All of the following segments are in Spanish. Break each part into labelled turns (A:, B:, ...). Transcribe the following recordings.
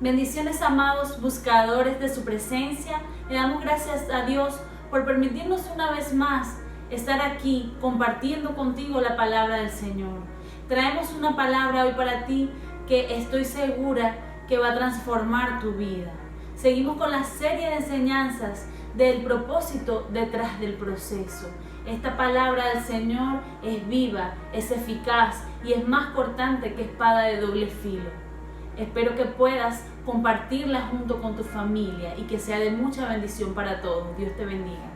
A: Bendiciones, amados buscadores de su presencia. Le damos gracias a Dios por permitirnos una vez más estar aquí compartiendo contigo la palabra del Señor. Traemos una palabra hoy para ti que estoy segura que va a transformar tu vida. Seguimos con la serie de enseñanzas del propósito detrás del proceso. Esta palabra del Señor es viva, es eficaz y es más cortante que espada de doble filo. Espero que puedas compartirla junto con tu familia y que sea de mucha bendición para todos. Dios te bendiga.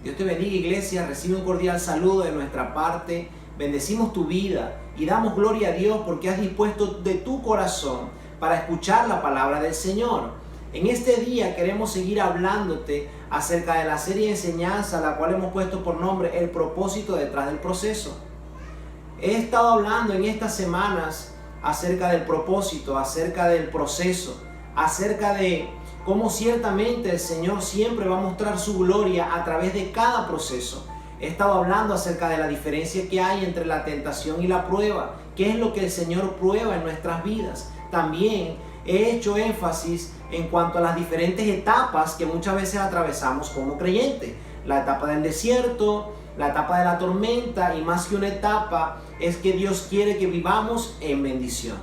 B: Dios te bendiga, iglesia. Recibe un cordial saludo de nuestra parte. Bendecimos tu vida y damos gloria a Dios porque has dispuesto de tu corazón para escuchar la palabra del Señor. En este día queremos seguir hablándote acerca de la serie de enseñanzas, la cual hemos puesto por nombre El propósito detrás del proceso. He estado hablando en estas semanas acerca del propósito, acerca del proceso, acerca de cómo ciertamente el Señor siempre va a mostrar su gloria a través de cada proceso. He estado hablando acerca de la diferencia que hay entre la tentación y la prueba, qué es lo que el Señor prueba en nuestras vidas. También he hecho énfasis en cuanto a las diferentes etapas que muchas veces atravesamos como creyentes. La etapa del desierto, la etapa de la tormenta, y más que una etapa, es que Dios quiere que vivamos en bendición.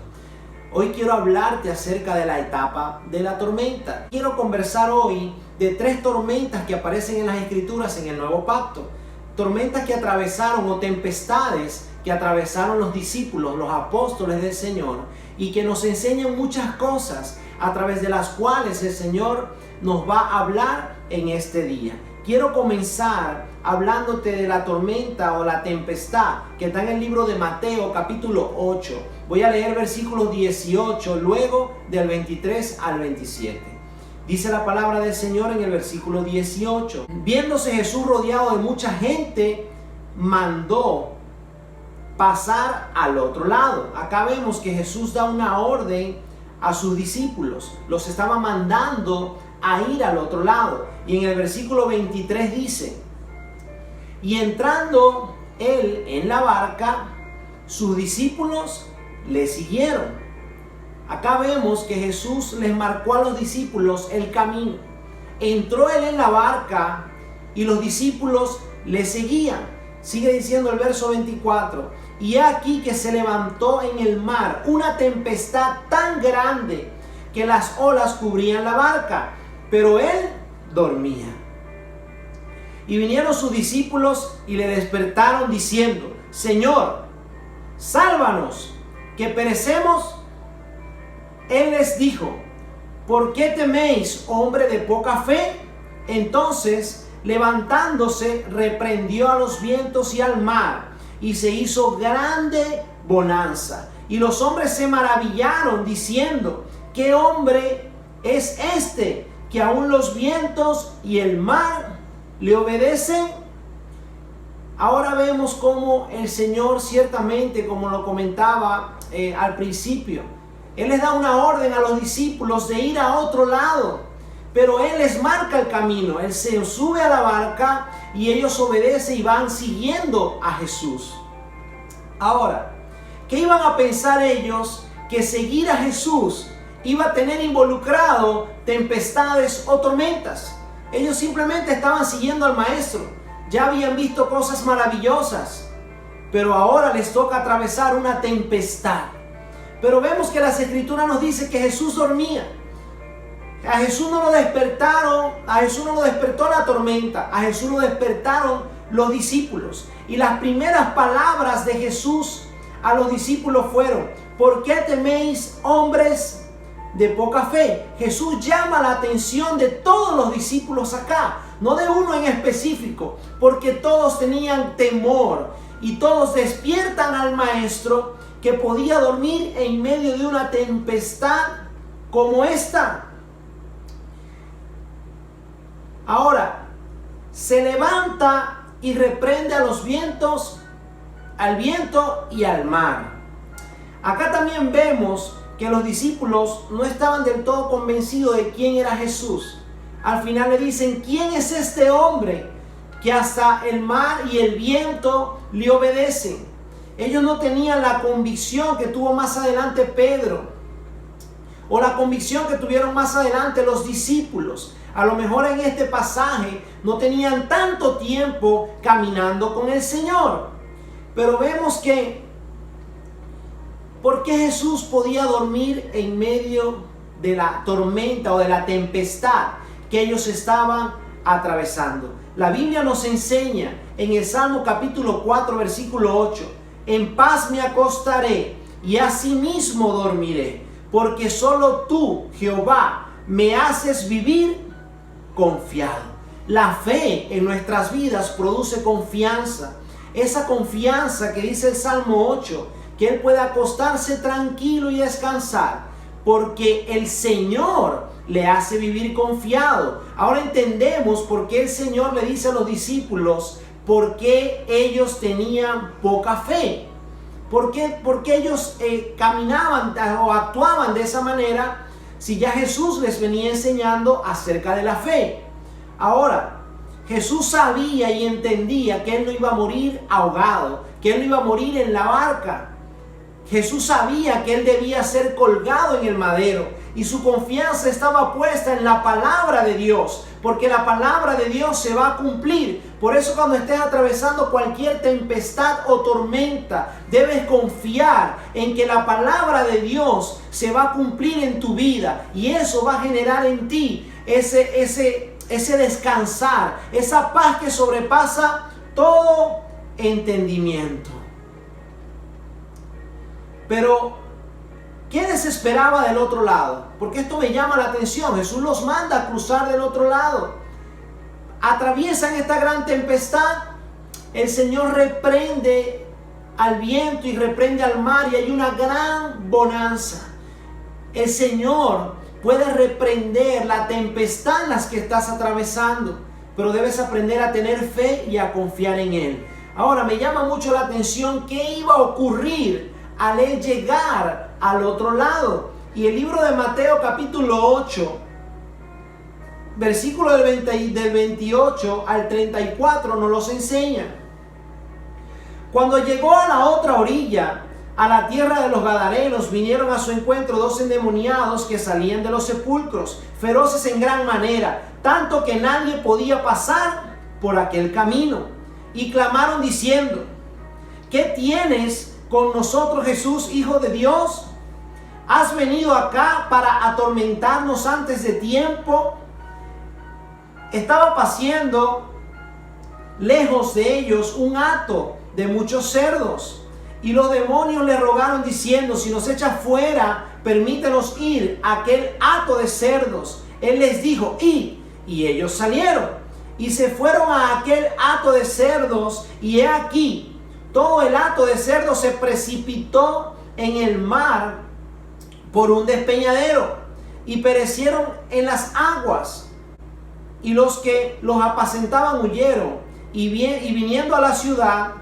B: Hoy quiero hablarte acerca de la etapa de la tormenta. Quiero conversar hoy de 3 tormentas que aparecen en las Escrituras en el Nuevo Pacto. Tormentas que atravesaron, o tempestades que atravesaron los discípulos, los apóstoles del Señor, y que nos enseñan muchas cosas a través de las cuales el Señor nos va a hablar en este día. Quiero comenzar hablándote de la tormenta o la tempestad que está en el libro de Mateo capítulo 8. Voy a leer versículos 18, luego del 23 al 27. Dice la palabra del Señor en el versículo 18. Viéndose Jesús rodeado de mucha gente, mandó pasar al otro lado. Acá vemos que Jesús da una orden a sus discípulos. Los estaba mandando a ir al otro lado. Y en el versículo 23 dice: y entrando él en la barca, sus discípulos le siguieron. Acá vemos que Jesús les marcó a los discípulos el camino. Entró él en la barca y los discípulos le seguían. Sigue diciendo el verso 24: y aquí que se levantó en el mar una tempestad tan grande que las olas cubrían la barca, pero él dormía. Y vinieron sus discípulos y le despertaron diciendo: Señor, sálvanos, que perecemos. Él les dijo: ¿por qué teméis, hombre de poca fe? Entonces, levantándose, reprendió a los vientos y al mar, y se hizo grande bonanza. Y los hombres se maravillaron, diciendo: ¿qué hombre es este, que aún los vientos y el mar le obedecen? Ahora vemos cómo el Señor, ciertamente, como lo comentaba al principio, Él les da una orden a los discípulos de ir a otro lado, pero Él les marca el camino. Él se sube a la barca y ellos obedecen y van siguiendo a Jesús. Ahora, ¿qué iban a pensar ellos? Que seguir a Jesús iba a tener involucrado tempestades o tormentas. Ellos simplemente estaban siguiendo al Maestro. Ya habían visto cosas maravillosas, pero ahora les toca atravesar una tempestad. Pero vemos que las Escrituras nos dicen que Jesús dormía. A Jesús no lo despertaron, a Jesús no lo despertó la tormenta, a Jesús lo despertaron los discípulos. Y las primeras palabras de Jesús a los discípulos fueron: ¿por qué teméis, hombres de poca fe? Jesús llama la atención de todos los discípulos acá, no de uno en específico, porque todos tenían temor y todos despiertan al Maestro, que podía dormir en medio de una tempestad como esta. Ahora, se levanta y reprende a los vientos, al viento y al mar. Acá también vemos que los discípulos no estaban del todo convencidos de quién era Jesús. Al final le dicen: ¿quién es este hombre que hasta el mar y el viento le obedecen? Ellos no tenían la convicción que tuvo más adelante Pedro. o la convicción que tuvieron más adelante los discípulos. A lo mejor en este pasaje no tenían tanto tiempo caminando con el Señor. Pero vemos que, ¿por qué Jesús podía dormir en medio de la tormenta o de la tempestad que ellos estaban atravesando? La Biblia nos enseña en el Salmo capítulo 4, versículo 8: en paz me acostaré y asimismo dormiré, porque solo tú, Jehová, me haces vivir confiado. La fe en nuestras vidas produce confianza. Esa confianza que dice el Salmo 8, que él puede acostarse tranquilo y descansar, porque el Señor le hace vivir confiado. Ahora entendemos por qué el Señor le dice a los discípulos por qué ellos tenían poca fe. ¿Por qué ellos caminaban o actuaban de esa manera si ya Jesús les venía enseñando acerca de la fe? Ahora, Jesús sabía y entendía que él no iba a morir ahogado, que él no iba a morir en la barca. Jesús sabía que él debía ser colgado en el madero y su confianza estaba puesta en la palabra de Dios, porque la palabra de Dios se va a cumplir. Por eso cuando estés atravesando cualquier tempestad o tormenta, debes confiar en que la palabra de Dios se va a cumplir en tu vida, y eso va a generar en ti ese descansar, esa paz que sobrepasa todo entendimiento. Pero ¿qué les esperaba del otro lado? Porque esto me llama la atención. Jesús los manda a cruzar del otro lado. Atraviesan esta gran tempestad. El Señor reprende al viento y reprende al mar, y hay una gran bonanza. El Señor puede reprender la tempestad en las que estás atravesando, pero debes aprender a tener fe y a confiar en Él. Ahora, me llama mucho la atención qué iba a ocurrir al él llegar al otro lado. Y el libro de Mateo capítulo 8, versículo del 28 al 34 nos los enseña. Cuando llegó a la otra orilla, a la tierra de los Gadarenos, vinieron a su encuentro 2 endemoniados que salían de los sepulcros, feroces en gran manera, tanto que nadie podía pasar por aquel camino. Y clamaron diciendo: ¿qué tienes con nosotros, Jesús, Hijo de Dios? ¿Has venido acá para atormentarnos antes de tiempo? Estaba paciendo lejos de ellos un hato de muchos cerdos, y los demonios le rogaron diciendo: si nos echas fuera, permítenos ir a aquel hato de cerdos. Él les dijo: id. Y ellos salieron y se fueron a aquel hato de cerdos, y he aquí, todo el hato de cerdos se precipitó en el mar por un despeñadero y perecieron en las aguas. Y los que los apacentaban huyeron, y viniendo a la ciudad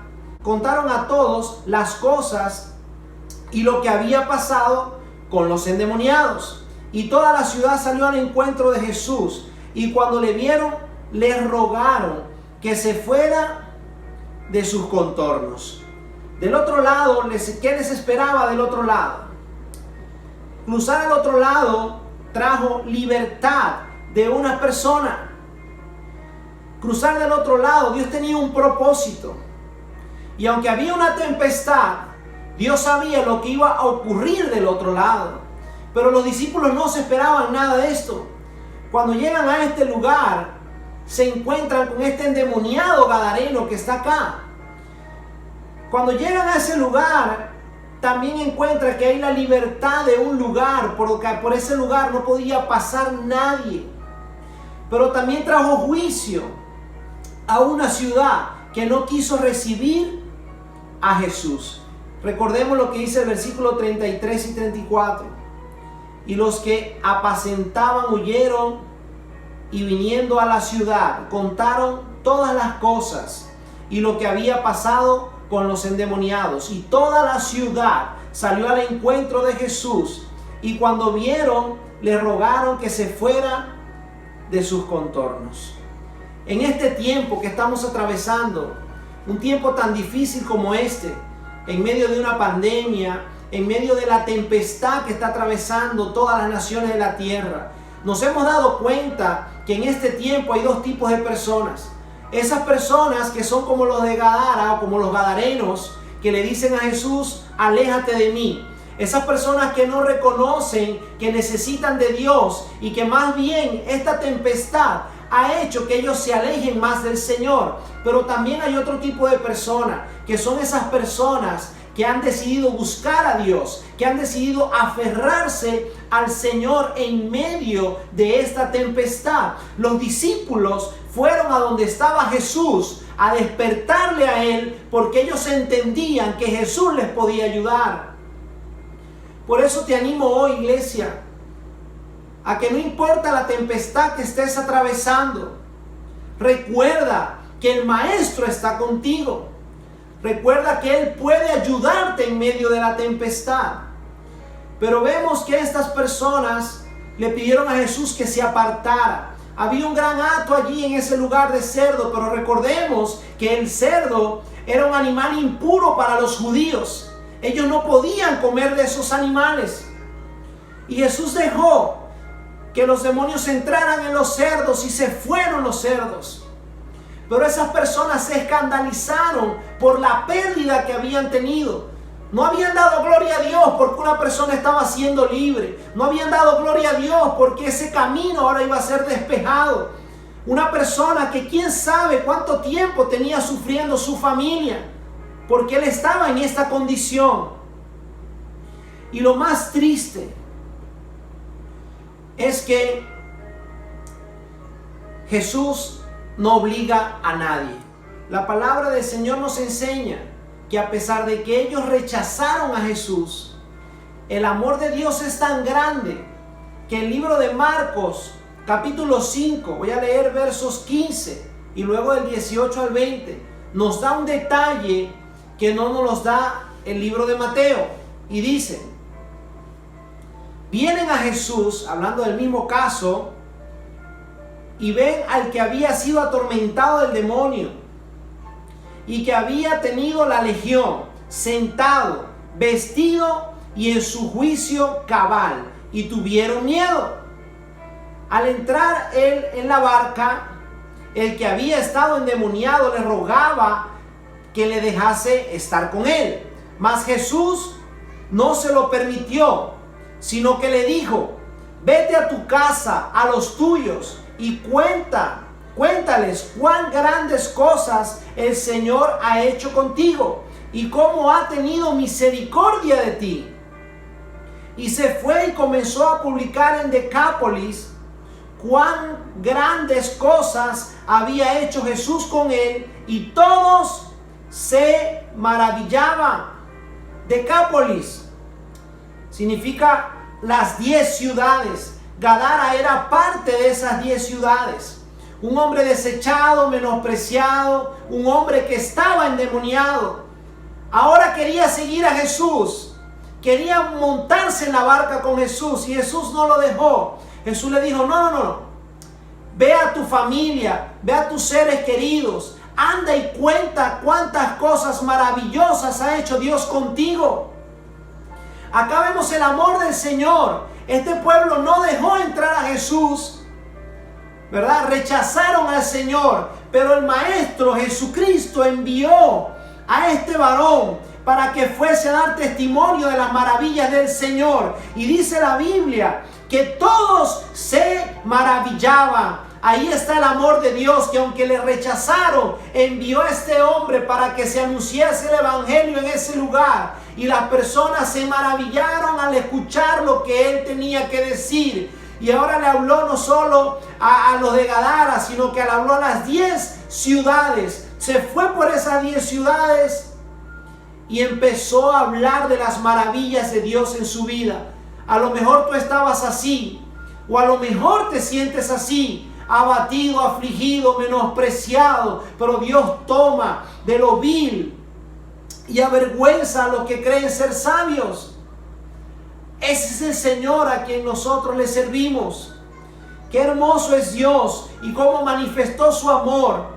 B: contaron a todos las cosas y lo que había pasado con los endemoniados. Y toda la ciudad salió al encuentro de Jesús, y cuando le vieron, le rogaron que se fuera de sus contornos. Del otro lado, ¿qué les esperaba del otro lado? Cruzar al otro lado trajo libertad de una persona. Cruzar del otro lado, Dios tenía un propósito. Y aunque había una tempestad, Dios sabía lo que iba a ocurrir del otro lado. Pero los discípulos no se esperaban nada de esto. Cuando llegan a este lugar, se encuentran con este endemoniado gadareno que está acá. Cuando llegan a ese lugar, también encuentran que hay la libertad de un lugar, porque por ese lugar no podía pasar nadie. Pero también trajo juicio a una ciudad que no quiso recibir a Jesús. Recordemos lo que dice el versículo 33 y 34. Y los que apacentaban huyeron, y viniendo a la ciudad contaron todas las cosas y lo que había pasado con los endemoniados. Y toda la ciudad salió al encuentro de Jesús, y cuando vieron, le rogaron que se fuera de sus contornos. En este tiempo que estamos atravesando, un tiempo tan difícil como este, en medio de una pandemia, en medio de la tempestad que está atravesando todas las naciones de la tierra. Nos hemos dado cuenta que en este tiempo hay dos tipos de personas. Esas personas que son como los de Gadara o como los gadarenos, que le dicen a Jesús, aléjate de mí. Esas personas que no reconocen que necesitan de Dios y que más bien esta tempestad ha hecho que ellos se alejen más del Señor. Pero también hay otro tipo de personas, que son esas personas que han decidido buscar a Dios, que han decidido aferrarse al Señor en medio de esta tempestad. Los discípulos fueron a donde estaba Jesús a despertarle a Él, porque ellos entendían que Jesús les podía ayudar. Por eso te animo hoy, iglesia, a que no importa la tempestad que estés atravesando, recuerda que el Maestro está contigo. Recuerda que Él puede ayudarte en medio de la tempestad. Pero vemos que estas personas le pidieron a Jesús que se apartara. Había un gran hato allí en ese lugar de cerdo, pero recordemos que el cerdo era un animal impuro para los judíos. Ellos no podían comer de esos animales. Y Jesús dejó que los demonios entraran en los cerdos y se fueron los cerdos. Pero esas personas se escandalizaron por la pérdida que habían tenido. No habían dado gloria a Dios porque una persona estaba siendo libre. No habían dado gloria a Dios porque ese camino ahora iba a ser despejado. Una persona que quién sabe cuánto tiempo tenía sufriendo su familia, porque él estaba en esta condición. Y lo más triste es que Jesús no obliga a nadie. La palabra del Señor nos enseña que a pesar de que ellos rechazaron a Jesús, el amor de Dios es tan grande que el libro de Marcos, capítulo 5, voy a leer versos 15 y luego del 18 al 20, nos da un detalle que no nos los da el libro de Mateo. Y dice: vienen a Jesús, hablando del mismo caso, y ven al que había sido atormentado del demonio y que había tenido la legión, sentado, vestido y en su juicio cabal, y tuvieron miedo. Al entrar él en la barca, el que había estado endemoniado le rogaba que le dejase estar con él. Mas Jesús no se lo permitió, sino que le dijo: vete a tu casa, a los tuyos, y cuéntales cuán grandes cosas el Señor ha hecho contigo y cómo ha tenido misericordia de ti. Y se fue y comenzó a publicar en Decápolis cuán grandes cosas había hecho Jesús con él, y todos se maravillaban. Decápolis significa las 10 ciudades. Gadara era parte de esas 10 ciudades. Un hombre desechado, menospreciado, un hombre que estaba endemoniado. Ahora quería seguir a Jesús, quería montarse en la barca con Jesús, y Jesús no lo dejó. Jesús le dijo: no, ve a tu familia, ve a tus seres queridos, anda y cuenta cuántas cosas maravillosas ha hecho Dios contigo. Acá vemos el amor del Señor. Este pueblo no dejó entrar a Jesús, ¿verdad? Rechazaron al Señor, pero el Maestro Jesucristo envió a este varón para que fuese a dar testimonio de las maravillas del Señor. Y dice la Biblia que todos se maravillaban. Ahí está el amor de Dios, que aunque le rechazaron, envió a este hombre para que se anunciase el evangelio en ese lugar. Y las personas se maravillaron al escuchar lo que él tenía que decir. Y ahora le habló no solo a los de Gadara, sino que le habló a las 10 ciudades. Se fue por esas 10 ciudades y empezó a hablar de las maravillas de Dios en su vida. A lo mejor tú estabas así, o a lo mejor te sientes así, abatido, afligido, menospreciado, pero Dios toma de lo vil y avergüenza a los que creen ser sabios. Ese es el Señor a quien nosotros le servimos. Qué hermoso es Dios y cómo manifestó su amor.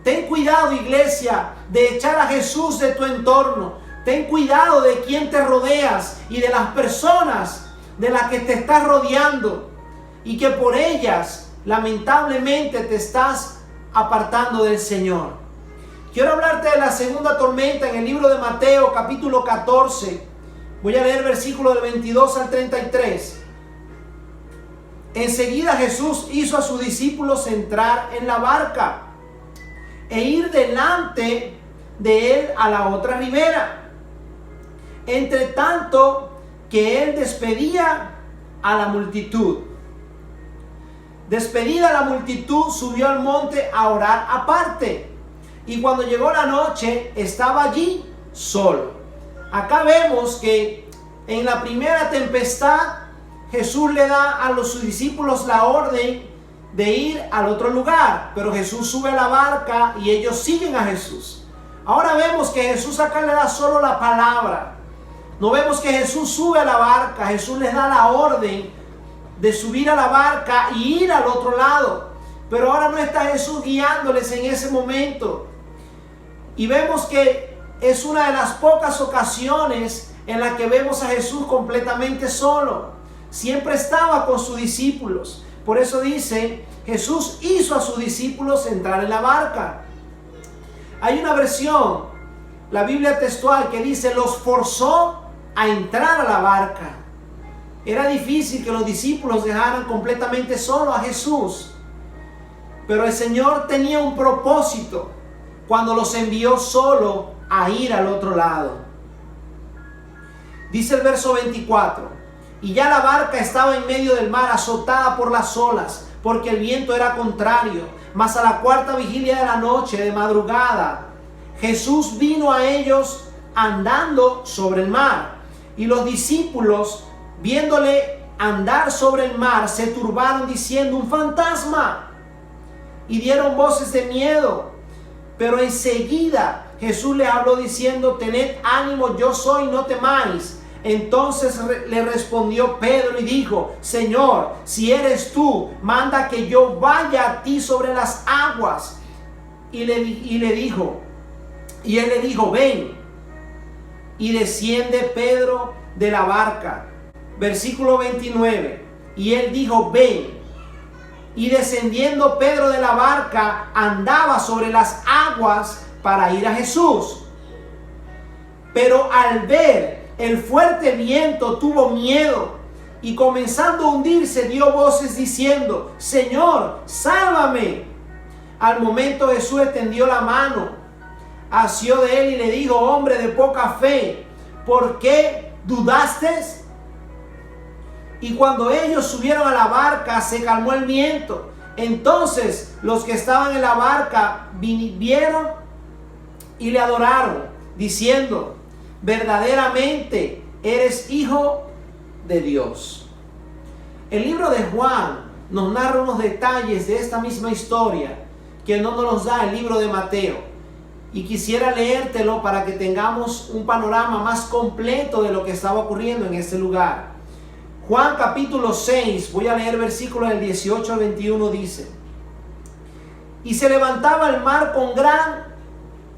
B: Ten cuidado, iglesia, de echar a Jesús de tu entorno. Ten cuidado de quién te rodeas y de las personas de las que te estás rodeando y que por ellas lamentablemente te estás apartando del Señor. Quiero hablarte de la segunda tormenta en el libro de Mateo, capítulo 14. Voy a leer versículos del 22 al 33. Enseguida Jesús hizo a sus discípulos entrar en la barca e ir delante de él a la otra ribera, entre tanto que él despedía a la multitud. Despedida la multitud, subió al monte a orar aparte, y cuando llegó la noche estaba allí solo. Acá vemos que en la primera tempestad Jesús le da a sus discípulos la orden de ir al otro lugar, pero Jesús sube a la barca y ellos siguen a Jesús. Ahora vemos que Jesús acá le da solo la palabra. No vemos que Jesús sube a la barca. Jesús les da la orden de subir a la barca y ir al otro lado. Pero ahora no está Jesús guiándoles en ese momento. Y vemos que es una de las pocas ocasiones en las que vemos a Jesús completamente solo. Siempre estaba con sus discípulos. Por eso dice, Jesús hizo a sus discípulos entrar en la barca. Hay una versión, la Biblia textual, que dice, los forzó a entrar a la barca. Era difícil que los discípulos dejaran completamente solo a Jesús. Pero el Señor tenía un propósito cuando los envió solo a ir al otro lado. Dice el verso 24, y ya la barca estaba en medio del mar, azotada por las olas, porque el viento era contrario. Mas a la cuarta vigilia de la noche, de madrugada, Jesús vino a ellos andando sobre el mar. Y los discípulos, viéndole andar sobre el mar, se turbaron diciendo, un fantasma. Y dieron voces de miedo. Pero enseguida Jesús les habló diciendo, tened ánimo, yo soy, no temáis. Entonces le respondió Pedro y dijo, Señor, si eres tú, manda que yo vaya a ti sobre las aguas. Y él le dijo, ven. Y desciende Pedro de la barca. Versículo 29. Y él dijo, ven. Y descendiendo Pedro de la barca, andaba sobre las aguas para ir a Jesús. Pero al ver el fuerte viento tuvo miedo, y comenzando a hundirse dio voces diciendo, Señor, sálvame. Al momento Jesús extendió la mano, asió de él y le dijo, hombre de poca fe, ¿por qué dudaste? Y cuando ellos subieron a la barca, se calmó el viento. Entonces los que estaban en la barca vieron y le adoraron, diciendo, verdaderamente eres hijo de Dios. El libro de Juan nos narra unos detalles de esta misma historia que no nos los da el libro de Mateo. Y quisiera leértelo para que tengamos un panorama más completo de lo que estaba ocurriendo en este lugar. Juan capítulo 6, voy a leer versículos del 18 al 21, dice, y se levantaba el mar con gran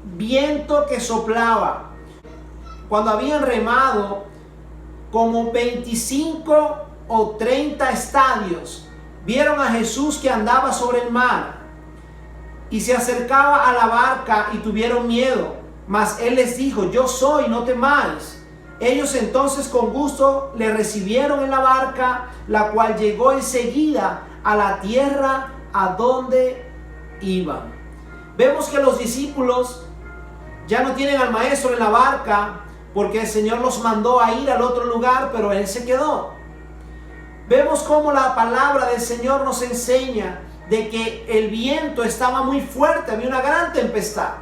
B: viento que soplaba. Cuando habían remado como 25 o 30 estadios, vieron a Jesús que andaba sobre el mar y se acercaba a la barca y tuvieron miedo. Mas él les dijo, yo soy, no temáis. Ellos entonces con gusto le recibieron en la barca, la cual llegó enseguida a la tierra a donde iban. Vemos que los discípulos ya no tienen al maestro en la barca, porque el Señor los mandó a ir al otro lugar, pero él se quedó. Vemos cómo la palabra del Señor nos enseña de que el viento estaba muy fuerte, había una gran tempestad.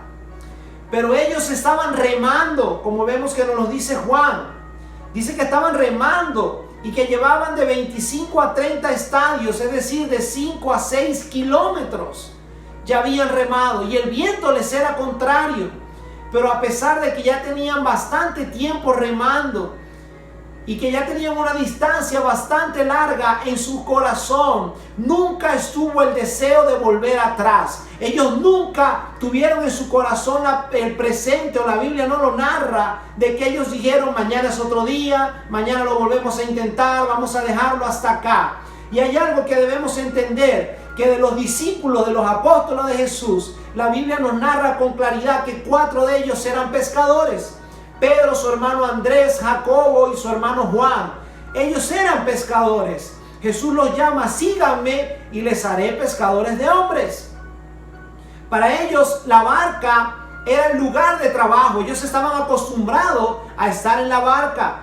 B: Pero ellos estaban remando, como vemos que nos lo dice Juan. Dice que estaban remando y que llevaban de 25 a 30 estadios, es decir, de 5 a 6 kilómetros. Ya habían remado y el viento les era contrario. Pero a pesar de que ya tenían bastante tiempo remando y que ya tenían una distancia bastante larga en su corazón, nunca estuvo el deseo de volver atrás. Ellos nunca tuvieron en su corazón el presente, o la Biblia no lo narra, de que ellos dijeron mañana es otro día, mañana lo volvemos a intentar, vamos a dejarlo hasta acá. Y hay algo que debemos entender, que de los discípulos, de los apóstoles de Jesús, la Biblia nos narra con claridad que 4 de ellos eran pescadores. Pedro, su hermano Andrés, Jacobo y su hermano Juan. Ellos eran pescadores. Jesús los llama, síganme y les haré pescadores de hombres. Para ellos la barca era el lugar de trabajo. Ellos estaban acostumbrados a estar en la barca.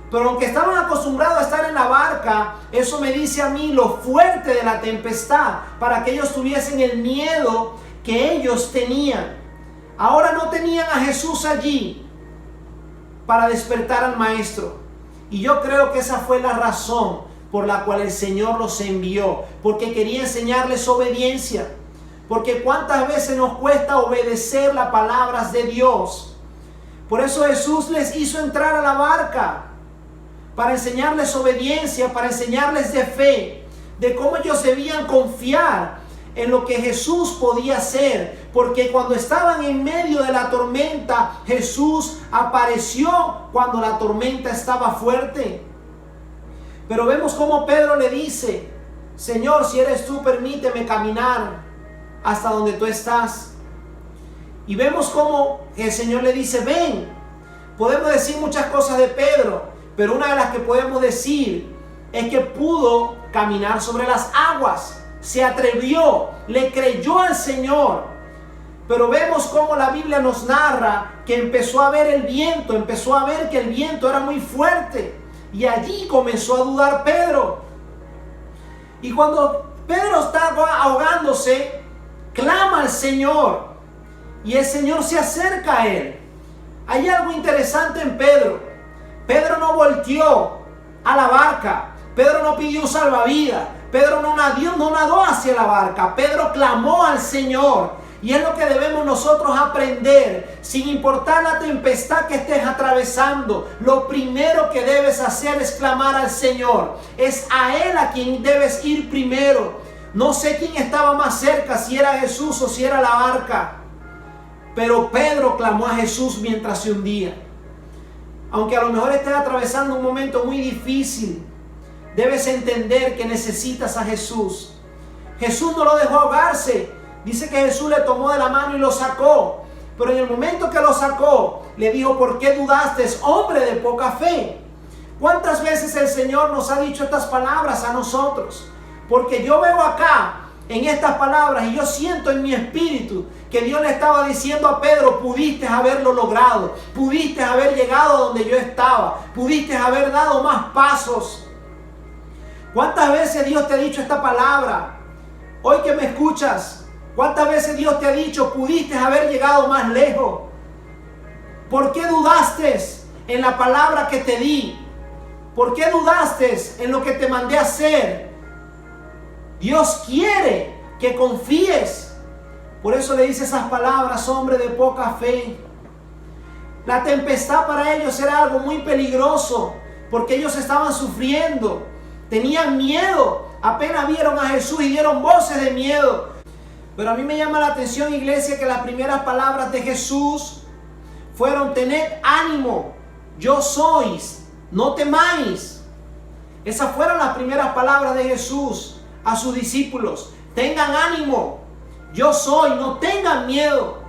B: Pero aunque estaban acostumbrados a estar en la barca, eso me dice a mí lo fuerte de la tempestad, para que ellos tuviesen el miedo que ellos tenían. Ahora no tenían a Jesús allí para despertar al maestro. Y yo creo que esa fue la razón por la cual el Señor los envió, porque quería enseñarles obediencia. Porque cuántas veces nos cuesta obedecer las palabras de Dios. Por eso Jesús les hizo entrar a la barca, para enseñarles obediencia, para enseñarles de fe, de cómo ellos debían confiar en lo que Jesús podía hacer. Porque cuando estaban en medio de la tormenta, Jesús apareció cuando la tormenta estaba fuerte. Pero vemos cómo Pedro le dice, Señor, si eres tú, permíteme caminar hasta donde tú estás. Y vemos cómo el Señor le dice, ven. Podemos decir muchas cosas de Pedro, pero una de las que podemos decir es que pudo caminar sobre las aguas. Se atrevió, le creyó al Señor. Pero vemos cómo la Biblia nos narra que empezó a ver el viento, empezó a ver que el viento era muy fuerte. Y allí comenzó a dudar Pedro. Y cuando Pedro estaba ahogándose, clama al Señor. Y el Señor se acerca a él. Hay algo interesante en Pedro. Pedro no volteó a la barca. Pedro no pidió un salvavidas. Pedro no nadó hacia la barca. Pedro clamó al Señor. Y es lo que debemos nosotros aprender. Sin importar la tempestad que estés atravesando, lo primero que debes hacer es clamar al Señor. Es a Él a quien debes ir primero. No sé quién estaba más cerca, si era Jesús o si era la barca. Pero Pedro clamó a Jesús mientras se hundía. Aunque a lo mejor estés atravesando un momento muy difícil, debes entender que necesitas a Jesús. Jesús no lo dejó ahogarse. Dice que Jesús le tomó de la mano y lo sacó. Pero en el momento que lo sacó, le dijo, ¿por qué dudaste, hombre de poca fe? ¿Cuántas veces el Señor nos ha dicho estas palabras a nosotros? Porque yo veo acá, en estas palabras, y yo siento en mi espíritu que Dios le estaba diciendo a Pedro, pudiste haberlo logrado, pudiste haber llegado a donde yo estaba, pudiste haber dado más pasos. ¿Cuántas veces Dios te ha dicho esta palabra? Hoy que me escuchas, ¿cuántas veces Dios te ha dicho, pudiste haber llegado más lejos? ¿Por qué dudaste en la palabra que te di? ¿Por qué dudaste en lo que te mandé a hacer? Dios quiere que confíes. Por eso le dice esas palabras, hombre de poca fe. La tempestad para ellos era algo muy peligroso, porque ellos estaban sufriendo, tenían miedo. Apenas vieron a Jesús y dieron voces de miedo. Pero a mí me llama la atención, iglesia, que las primeras palabras de Jesús fueron, tened ánimo, yo sois, no temáis. Esas fueron las primeras palabras de Jesús a sus discípulos. Tengan ánimo, yo soy, no tengan miedo.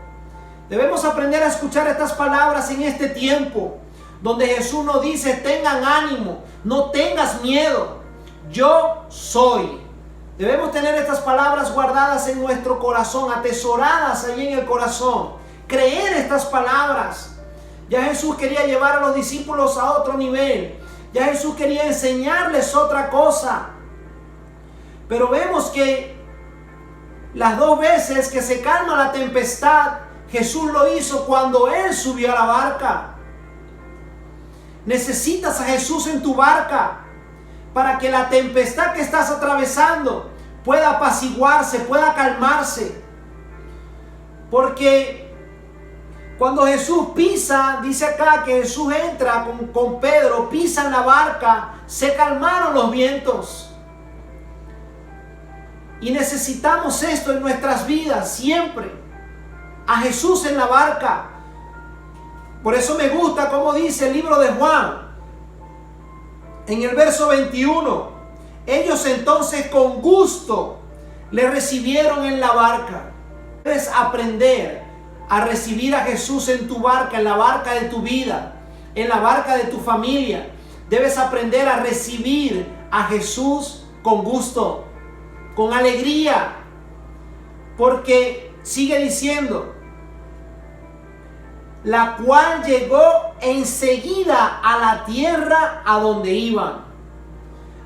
B: Debemos aprender a escuchar estas palabras en este tiempo, donde Jesús nos dice, tengan ánimo, no tengas miedo, yo soy. Debemos tener estas palabras guardadas en nuestro corazón, atesoradas allí en el corazón. Creer estas palabras. Ya Jesús quería llevar a los discípulos a otro nivel. Ya Jesús quería enseñarles otra cosa. Pero vemos que las 2 veces que se calma la tempestad, Jesús lo hizo cuando Él subió a la barca. Necesitas a Jesús en tu barca para que la tempestad que estás atravesando pueda apaciguarse, pueda calmarse. Porque Cuando Jesús pisa, dice acá que Jesús entra con Pedro, pisa en la barca, se calmaron los vientos. Y necesitamos esto en nuestras vidas siempre. A Jesús en la barca. Por eso me gusta como dice el libro de Juan. En el verso 21. Ellos entonces con gusto le recibieron en la barca. Debes aprender a recibir a Jesús en tu barca, en la barca de tu vida, en la barca de tu familia. Debes aprender a recibir a Jesús con gusto, con alegría, porque sigue diciendo, la cual llegó enseguida a la tierra a donde iban.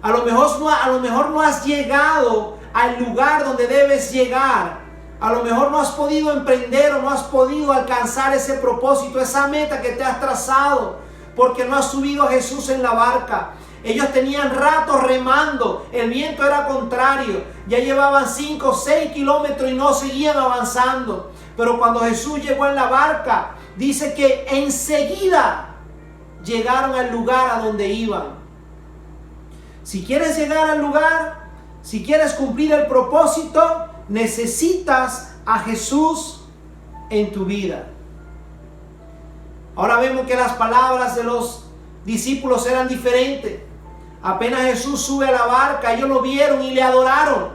B: A lo mejor no has llegado al lugar donde debes llegar. A lo mejor no has podido emprender o no has podido alcanzar ese propósito, esa meta que te has trazado, porque no has subido a Jesús en la barca. Ellos tenían rato remando, el viento era contrario, ya llevaban 5 o 6 kilómetros y no seguían avanzando. Pero cuando Jesús llegó en la barca, dice que enseguida llegaron al lugar a donde iban. Si quieres llegar al lugar, si quieres cumplir el propósito, necesitas a Jesús en tu vida. Ahora vemos que las palabras de los discípulos eran diferentes. Apenas Jesús sube a la barca, ellos lo vieron y le adoraron.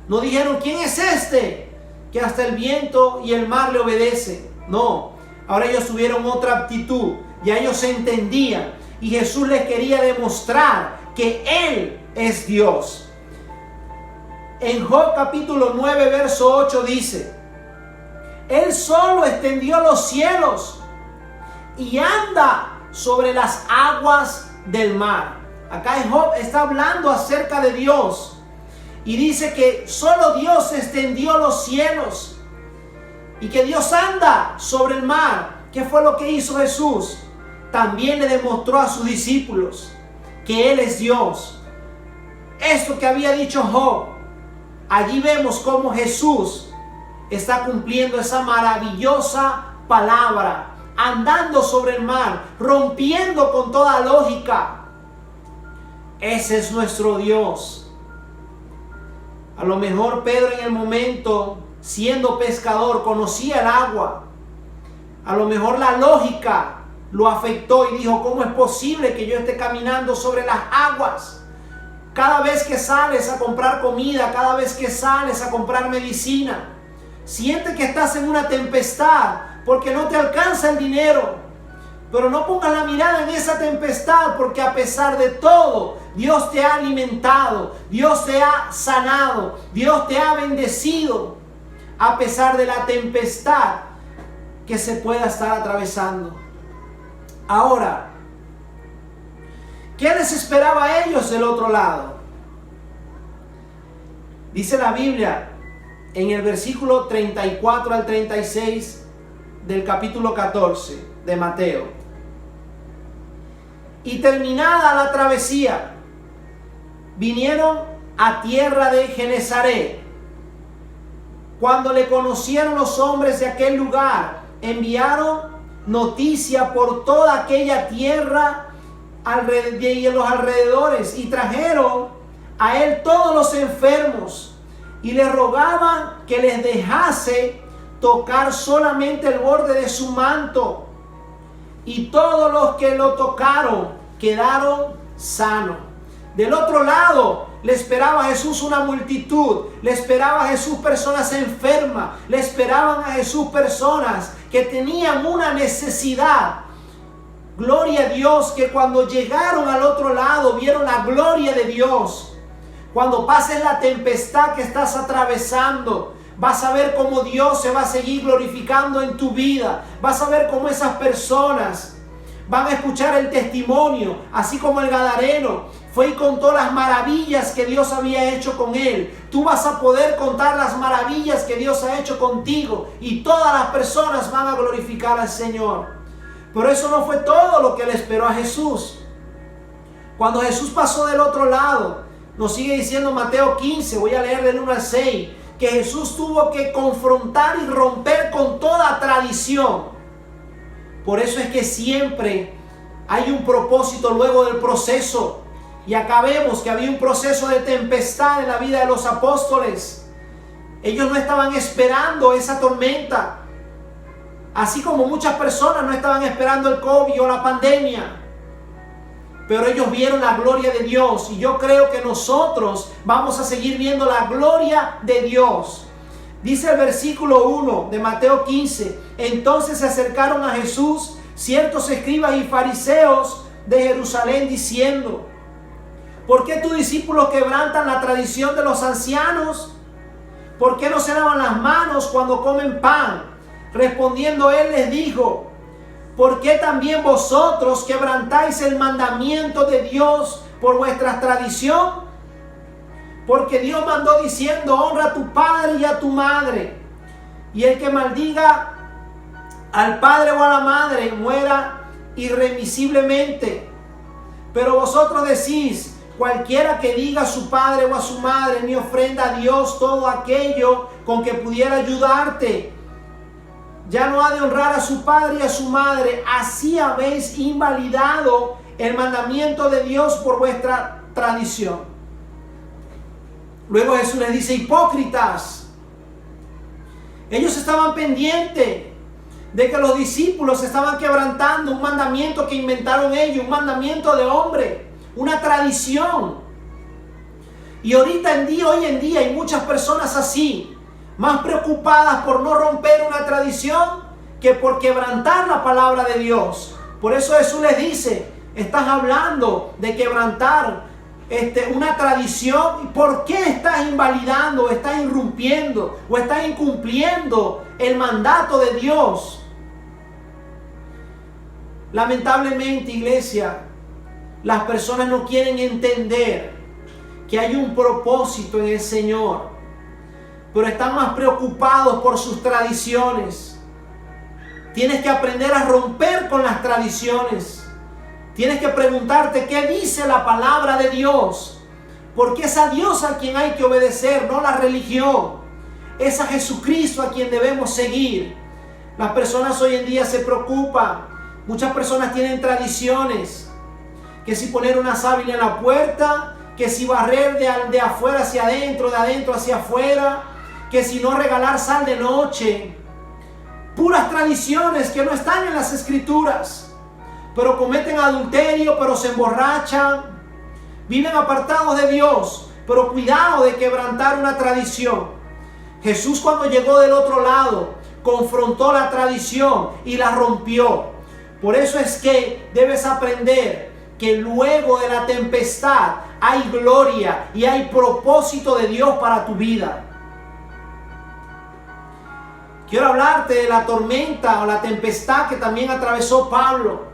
B: No dijeron, ¿quién es este? Que hasta el viento y el mar le obedecen. No, ahora ellos tuvieron otra actitud. Ya ellos se entendían. Y Jesús les quería demostrar que Él es Dios. En Job capítulo 9, verso 8 dice, Él solo extendió los cielos y anda sobre las aguas del mar. Acá Job está hablando acerca de Dios y dice que solo Dios extendió los cielos y que Dios anda sobre el mar. ¿Qué fue lo que hizo Jesús? También le demostró a sus discípulos que Él es Dios. Esto que había dicho Job, allí vemos cómo Jesús está cumpliendo esa maravillosa palabra, andando sobre el mar, rompiendo con toda lógica. Ese es nuestro Dios. A lo mejor Pedro en el momento, siendo pescador, conocía el agua. A lo mejor la lógica lo afectó y dijo, ¿cómo es posible que yo esté caminando sobre las aguas? Cada vez que sales a comprar comida, cada vez que sales a comprar medicina, siente que estás en una tempestad porque no te alcanza el dinero. Pero no pongas la mirada en esa tempestad, porque a pesar de todo, Dios te ha alimentado, Dios te ha sanado, Dios te ha bendecido, a pesar de la tempestad que se pueda estar atravesando. Ahora, ¿qué les esperaba a ellos del otro lado? Dice la Biblia en el versículo 34 al 36 del capítulo 14 de Mateo. Y terminada la travesía, vinieron a tierra de Genesaret. Cuando le conocieron los hombres de aquel lugar, enviaron noticia por toda aquella tierra y en los alrededores, y trajeron a él todos los enfermos y le rogaban que les dejase tocar solamente el borde de su manto. Y todos los que lo tocaron quedaron sanos. Del otro lado le esperaba a Jesús una multitud, le esperaba a Jesús personas enfermas, le esperaban a Jesús personas que tenían una necesidad. Gloria a Dios, que cuando llegaron al otro lado vieron la gloria de Dios. Cuando pases la tempestad que estás atravesando, vas a ver cómo Dios se va a seguir glorificando en tu vida. Vas a ver cómo esas personas van a escuchar el testimonio, así como el gadareno fue y contó las maravillas que Dios había hecho con él. Tú vas a poder contar las maravillas que Dios ha hecho contigo y todas las personas van a glorificar al Señor. Pero eso no fue todo lo que le esperó a Jesús. Cuando Jesús pasó del otro lado, nos sigue diciendo Mateo 15, voy a leer del 1 al 6, que Jesús tuvo que confrontar y romper con toda tradición. Por eso es que siempre hay un propósito luego del proceso. Y acá vemos que había un proceso de tempestad en la vida de los apóstoles. Ellos no estaban esperando esa tormenta, así como muchas personas no estaban esperando el COVID o la pandemia. Pero ellos vieron la gloria de Dios, y yo creo que nosotros vamos a seguir viendo la gloria de Dios. Dice el versículo 1 de Mateo 15: entonces se acercaron a Jesús ciertos escribas y fariseos de Jerusalén, diciendo: ¿por qué tus discípulos quebrantan la tradición de los ancianos? ¿Por qué no se lavan las manos cuando comen pan? Respondiendo él les dijo: ¿por qué también vosotros quebrantáis el mandamiento de Dios por vuestra tradición? Porque Dios mandó diciendo: honra a tu padre y a tu madre, y el que maldiga al padre o a la madre muera irremisiblemente. Pero vosotros decís: cualquiera que diga a su padre o a su madre, ni ofrenda a Dios todo aquello con que pudiera ayudarte, ya no ha de honrar a su padre y a su madre. Así habéis invalidado el mandamiento de Dios por vuestra tradición. Luego Jesús les dice: hipócritas. Ellos estaban pendientes de que los discípulos estaban quebrantando un mandamiento que inventaron ellos, un mandamiento de hombre, una tradición. Y hoy en día hay muchas personas así, más preocupadas por no romper una tradición que por quebrantar la palabra de Dios. Por eso Jesús les dice: estás hablando de quebrantar una tradición. ¿Por qué estás invalidando, estás irrumpiendo o estás incumpliendo el mandato de Dios? Lamentablemente, iglesia, las personas no quieren entender que hay un propósito en el Señor, pero están más preocupados por sus tradiciones. Tienes que aprender a romper con las tradiciones. Tienes que preguntarte qué dice la palabra de Dios, porque es a Dios a quien hay que obedecer, no la religión. Es a Jesucristo a quien debemos seguir. Las personas hoy en día se preocupan. Muchas personas tienen tradiciones, que si poner una sábila en la puerta, que si barrer de afuera hacia adentro, de adentro hacia afuera, que si no regalar sal de noche. Puras tradiciones que no están en las Escrituras, pero cometen adulterio, pero se emborrachan, viven apartados de Dios. Pero cuidado de quebrantar una tradición. Jesús, cuando llegó del otro lado, confrontó la tradición y la rompió. Por eso es que debes aprender que luego de la tempestad hay gloria y hay propósito de Dios para tu vida. Quiero hablarte de la tormenta o la tempestad que también atravesó Pablo.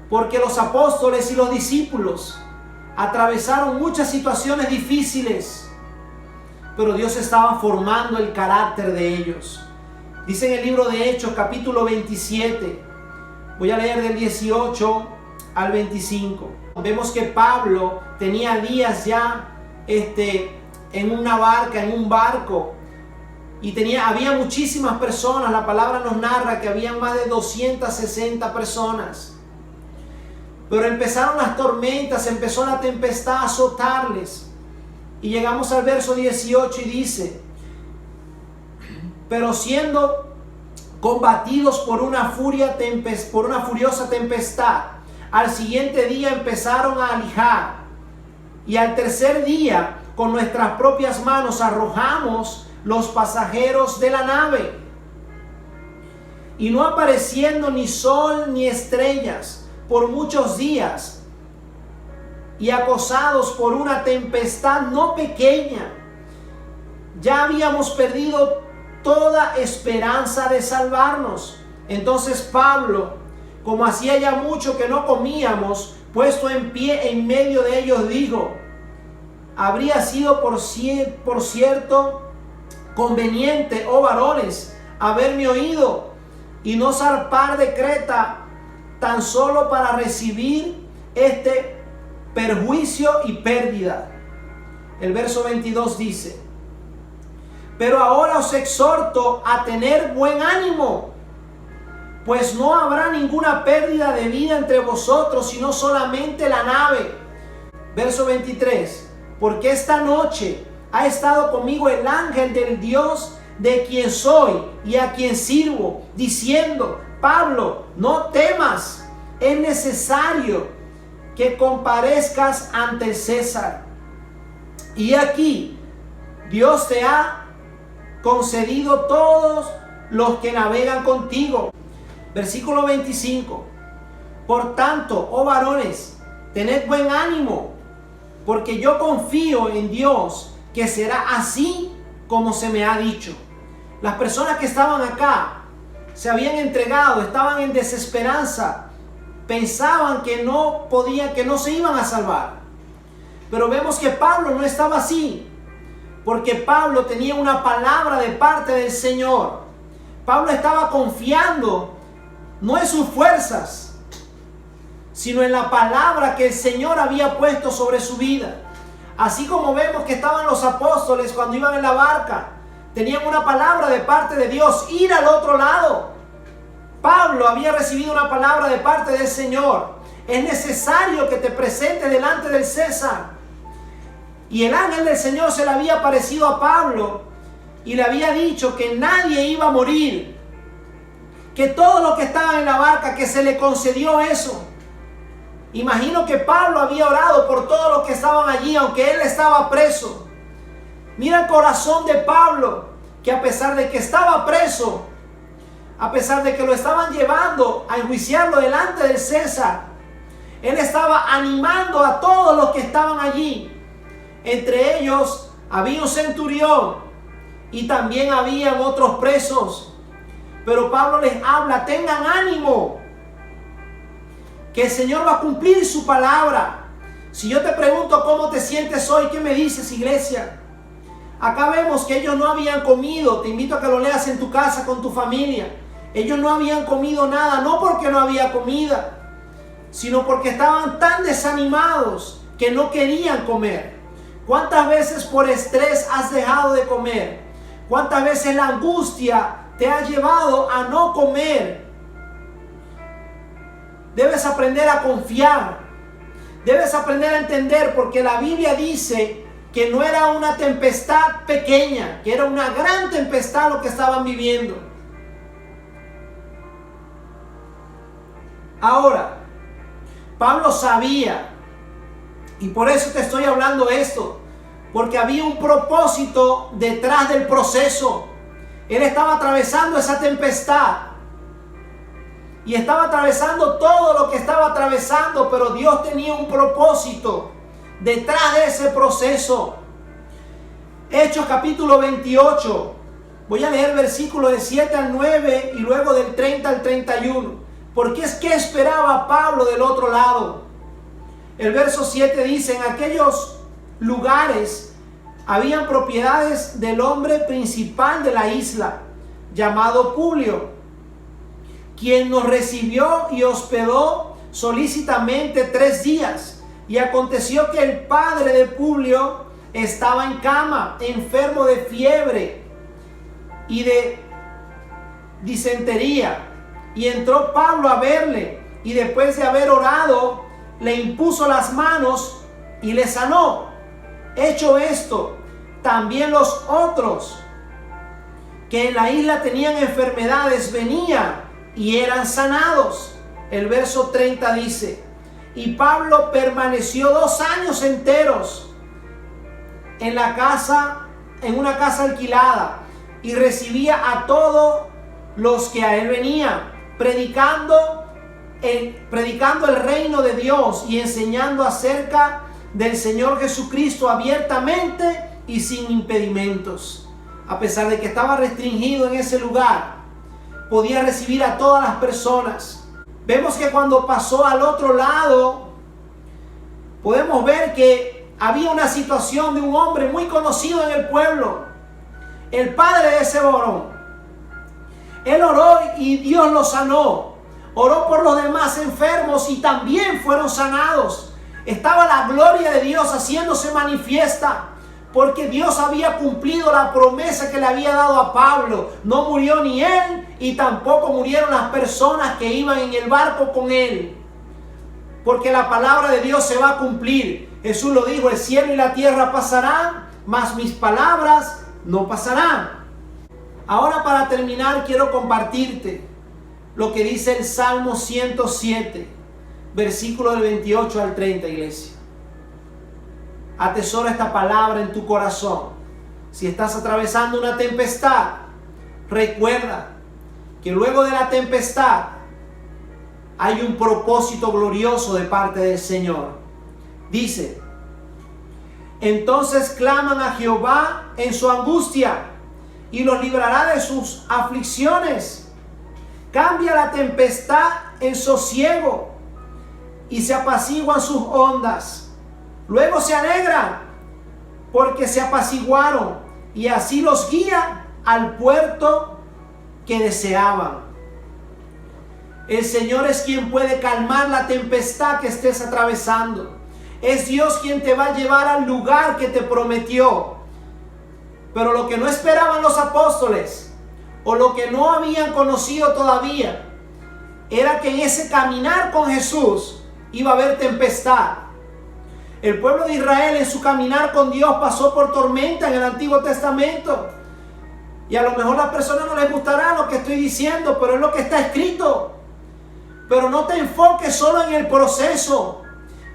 B: Porque los apóstoles y los discípulos atravesaron muchas situaciones difíciles, pero Dios estaba formando el carácter de ellos. Dice en el libro de Hechos, capítulo 27, voy a leer del 18 al 25. Vemos que Pablo tenía días ya en una barca, en un barco, y había muchísimas personas. La palabra nos narra que había más de 260 personas. Pero empezaron las tormentas, empezó la tempestad a azotarles. Y llegamos al verso 18 y dice: pero siendo combatidos por una furiosa tempestad, al siguiente día empezaron a alijar, y al tercer día con nuestras propias manos arrojamos los pasajeros de la nave, y no apareciendo ni sol ni estrellas por muchos días, y acosados por una tempestad no pequeña, ya habíamos perdido toda esperanza de salvarnos. Entonces Pablo, como hacía ya mucho que no comíamos, puesto en pie en medio de ellos, dijo: habría sido por cierto conveniente, oh varones, haberme oído y no zarpar de Creta, tan solo para recibir este perjuicio y pérdida. El verso 22 dice: pero ahora os exhorto a tener buen ánimo, pues no habrá ninguna pérdida de vida entre vosotros, sino solamente la nave. Verso 23, porque esta noche ha estado conmigo el ángel del Dios de quien soy y a quien sirvo, diciendo: Pablo, no temas, es necesario que comparezcas ante el César. Y aquí Dios te ha concedido todos los que navegan contigo. Versículo 25. Por tanto, oh varones, tened buen ánimo, porque yo confío en Dios que será así como se me ha dicho. Las personas que estaban acá se habían entregado, estaban en desesperanza, pensaban que no podían, que no se iban a salvar. Pero vemos que Pablo no estaba así, porque Pablo tenía una palabra de parte del Señor. Pablo estaba confiando no en sus fuerzas, sino en la palabra que el Señor había puesto sobre su vida. Así como vemos que estaban los apóstoles cuando iban en la barca, tenían una palabra de parte de Dios, ir al otro lado. Pablo había recibido una palabra de parte del Señor: es necesario que te presentes delante del César. Y el ángel del Señor se le había aparecido a Pablo y le había dicho que nadie iba a morir, que todos los que estaban en la barca, que se le concedió eso. Imagino que Pablo había orado por todos los que estaban allí, aunque él estaba preso. Mira el corazón de Pablo, que a pesar de que estaba preso, a pesar de que lo estaban llevando a enjuiciarlo delante del César, él estaba animando a todos los que estaban allí. Entre ellos había un centurión y también habían otros presos. Pero Pablo les habla: tengan ánimo, que el Señor va a cumplir su palabra. Si yo te pregunto cómo te sientes hoy, ¿qué me dices, iglesia? Acá vemos que ellos no habían comido. Te invito a que lo leas en tu casa con tu familia. Ellos no habían comido nada, no porque no había comida, sino porque estaban tan desanimados que no querían comer. ¿Cuántas veces por estrés has dejado de comer? ¿Cuántas veces la angustia te ha llevado a no comer? Debes aprender a confiar. Debes aprender a entender, porque la Biblia dice que no era una tempestad pequeña, que era una gran tempestad lo que estaban viviendo. Ahora, Pablo sabía, y por eso te estoy hablando esto, porque había un propósito detrás del proceso. Él estaba atravesando esa tempestad y estaba atravesando todo lo que estaba atravesando, pero Dios tenía un propósito detrás de ese proceso. Hechos capítulo 28. Voy a leer versículos del 7 al 9 y luego del 30 al 31. Porque es que esperaba Pablo del otro lado. El verso 7 dice: en aquellos lugares habían propiedades del hombre principal de la isla, llamado Publio, quien nos recibió y hospedó solícitamente 3 días. Y aconteció que el padre de Publio estaba en cama, enfermo de fiebre y de disentería. Y entró Pablo a verle, y después de haber orado, le impuso las manos y le sanó. Hecho esto, también los otros que en la isla tenían enfermedades venían y eran sanados. El verso 30 dice: y Pablo permaneció 2 años enteros en la casa, en una casa alquilada, y recibía a todos los que a él venían, predicando el reino de Dios y enseñando acerca del Señor Jesucristo abiertamente y sin impedimentos. A pesar de que estaba restringido en ese lugar, podía recibir a todas las personas. Vemos que cuando pasó al otro lado, podemos ver que había una situación de un hombre muy conocido en el pueblo, el padre de ese varón. Él oró y Dios lo sanó. Oró por los demás enfermos y también fueron sanados. Estaba la gloria de Dios haciéndose manifiesta, porque Dios había cumplido la promesa que le había dado a Pablo. No murió ni él y tampoco murieron las personas que iban en el barco con él. Porque la palabra de Dios se va a cumplir. Jesús lo dijo, el cielo y la tierra pasarán, mas mis palabras no pasarán. Ahora, para terminar, quiero compartirte lo que dice el Salmo 107, versículo del 28 al 30, iglesia. Atesora esta palabra en tu corazón. Si estás atravesando una tempestad, recuerda que luego de la tempestad hay un propósito glorioso de parte del Señor. Dice, entonces claman a Jehová en su angustia y los librará de sus aflicciones. Cambia la tempestad en sosiego y se apaciguan sus ondas. Luego se alegran porque se apaciguaron y así los guía al puerto que deseaban. El Señor es quien puede calmar la tempestad que estés atravesando. Es Dios quien te va a llevar al lugar que te prometió. Pero lo que no esperaban los apóstoles, o lo que no habían conocido todavía, era que en ese caminar con Jesús iba a haber tempestad. El pueblo de Israel en su caminar con Dios pasó por tormenta en el Antiguo Testamento. Y a lo mejor a las personas no les gustará lo que estoy diciendo, pero es lo que está escrito. Pero no te enfoques solo en el proceso.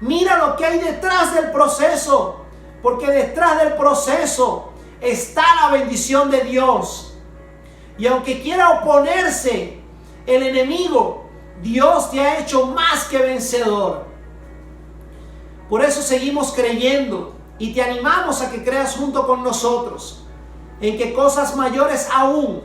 B: Mira lo que hay detrás del proceso. Porque detrás del proceso está la bendición de Dios. Y aunque quiera oponerse el enemigo, Dios te ha hecho más que vencedor. Por eso seguimos creyendo y te animamos a que creas junto con nosotros en que cosas mayores aún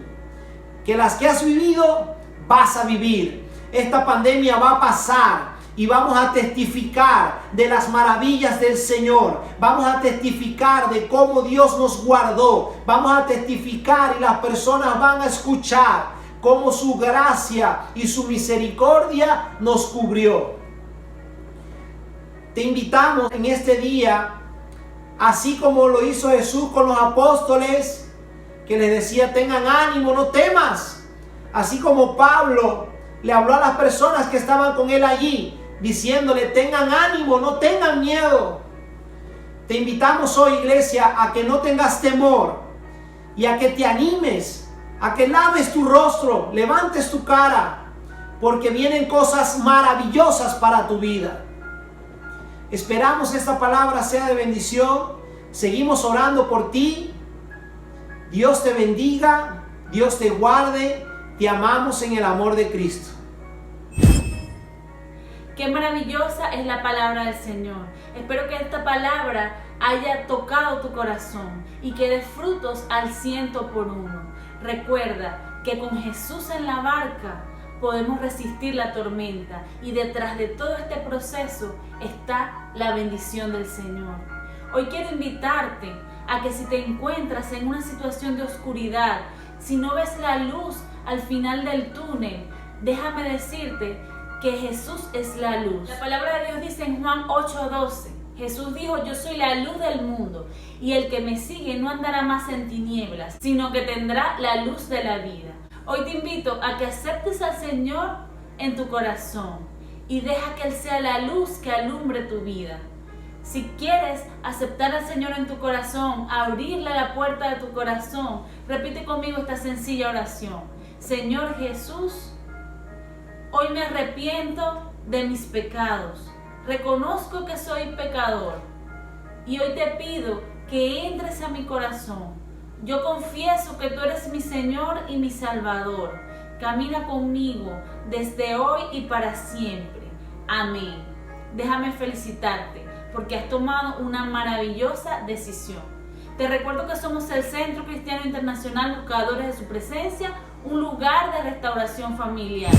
B: que las que has vivido vas a vivir. Esta pandemia va a pasar y vamos a testificar de las maravillas del Señor. Vamos a testificar de cómo Dios nos guardó. Vamos a testificar y las personas van a escuchar cómo su gracia y su misericordia nos cubrió. Te invitamos en este día, así como lo hizo Jesús con los apóstoles, que les decía, tengan ánimo, no temas. Así como Pablo le habló a las personas que estaban con él allí, diciéndole, tengan ánimo, no tengan miedo. Te invitamos hoy, iglesia, a que no tengas temor y a que te animes, a que laves tu rostro, levantes tu cara, porque vienen cosas maravillosas para tu vida. Esperamos esta palabra sea de bendición. Seguimos orando por ti. Dios te bendiga, Dios te guarde. Te amamos en el amor de Cristo.
A: Qué maravillosa es la palabra del Señor. Espero que esta palabra haya tocado tu corazón y que dé frutos al 100%. Recuerda que con Jesús en la barca podemos resistir la tormenta y detrás de todo este proceso está la bendición del Señor. Hoy quiero invitarte a que si te encuentras en una situación de oscuridad, si no ves la luz al final del túnel, déjame decirte que Jesús es la luz. La palabra de Dios dice en Juan 8:12, Jesús dijo, yo soy la luz del mundo y el que me sigue no andará más en tinieblas, sino que tendrá la luz de la vida. Hoy te invito a que aceptes al Señor en tu corazón y deja que Él sea la luz que alumbre tu vida. Si quieres aceptar al Señor en tu corazón, abrirle la puerta de tu corazón, repite conmigo esta sencilla oración. Señor Jesús, hoy me arrepiento de mis pecados. Reconozco que soy pecador y hoy te pido que entres a mi corazón. Yo confieso que tú eres mi Señor y mi Salvador. Camina conmigo desde hoy y para siempre. Amén. Déjame felicitarte porque has tomado una maravillosa decisión. Te recuerdo que somos el Centro Cristiano Internacional Buscadores de su Presencia, un lugar de restauración familiar.